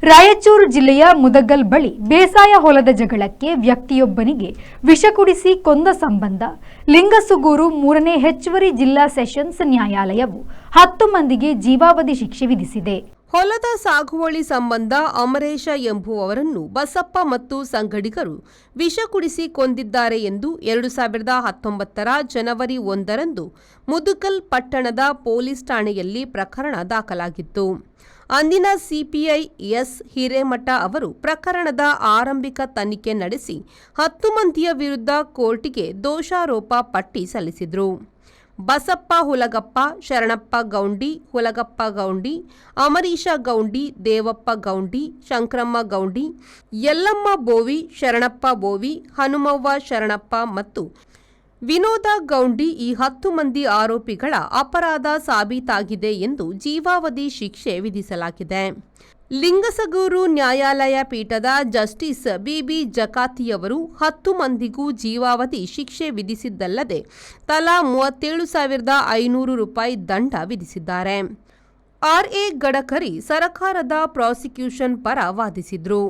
ರಾಯಚೂರು ಜಿಲ್ಲೆಯ ಮುದಗಲ್ ಬಳಿ ಬೇಸಾಯ ಹೊಲದ ಜಗಳಕ್ಕೆ ವ್ಯಕ್ತಿಯೊಬ್ಬನಿಗೆ ವಿಷ ಕುಡಿಸಿ ಕೊಂದ ಸಂಬಂಧ ಲಿಂಗಸುಗೂರು 3ನೇ ಹೆಚ್ಚುವರಿ ಜಿಲ್ಲಾ ಸೆಷನ್ಸ್ ನ್ಯಾಯಾಲಯವು 10 ಮಂದಿಗೆ ಜೀವಾವಧಿ ಶಿಕ್ಷೆ ವಿಧಿಸಿದೆ. ಹೊಲದ ಸಾಗುವಳಿ ಸಂಬಂಧ ಅಮರೇಶ ಎಂಬುವವರನ್ನು ಬಸಪ್ಪ ಮತ್ತು ಸಂಗಡಿಗರು ವಿಷ ಕುಡಿಸಿ ಕೊಂದಿದ್ದಾರೆ ಎಂದು 2019ರ ಜನವರಿ 1ರಂದು ಮುದಗಲ್ ಪಟ್ಟಣದ ಪೊಲೀಸ್ ಠಾಣೆಯಲ್ಲಿ ಪ್ರಕರಣ ದಾಖಲಾಗಿತ್ತು. ಅಂದಿನ ಸಿಪಿಐ ಎಸ್ ಹಿರೇಮಠ ಅವರು ಪ್ರಕರಣದ ಆರಂಭಿಕ ತನಿಖೆ ನಡೆಸಿ 10 ಮಂದಿಯ ವಿರುದ್ಧ ಕೋರ್ಟಿಗೆ ದೋಷಾರೋಪ ಪಟ್ಟಿ ಸಲ್ಲಿಸಿದರು. ಬಸಪ್ಪ ಹುಲಗಪ್ಪ, ಶರಣಪ್ಪ ಗೌಂಡಿ, ಹುಲಗಪ್ಪ ಗೌಂಡಿ, ಅಮರೀಶ ಗೌಂಡಿ, ದೇವಪ್ಪ ಗೌಂಡಿ, ಶಂಕರಮ್ಮ ಗೌಂಡಿ, ಯಲ್ಲಮ್ಮ ಬೋವಿ, ಶರಣಪ್ಪ ಬೋವಿ, ಹನುಮವ್ವ ಶರಣಪ್ಪ ಮತ್ತು ವಿನೋದ ಗೌಂಡಿ ಈ 10 ಮಂದಿ ಆರೋಪಿಗಳ ಅಪರಾಧ ಸಾಬೀತಾಗಿದೆ ಎಂದು ಜೀವಾವಧಿ ಶಿಕ್ಷೆ ವಿಧಿಸಲಾಗಿದೆ. ಲಿಂಗಸಗೂರು ನ್ಯಾಯಾಲಯ ಪೀಠದ ಜಸ್ಟಿಸ್ ಬಿಬಿ ಜಕಾತಿಯವರು 10 ಮಂದಿಗೂ ಜೀವಾವಧಿ ಶಿಕ್ಷೆ ವಿಧಿಸಿದ್ದಲ್ಲದೆ ತಲಾ 37,500 ರೂಪಾಯಿ ದಂಡ ವಿಧಿಸಿದ್ದಾರೆ. ಆರ್ಎ ಗಡಕರಿ ಸರ್ಕಾರದ ಪ್ರಾಸಿಕ್ಯೂಷನ್ ಪರ ವಾದಿಸಿದರು.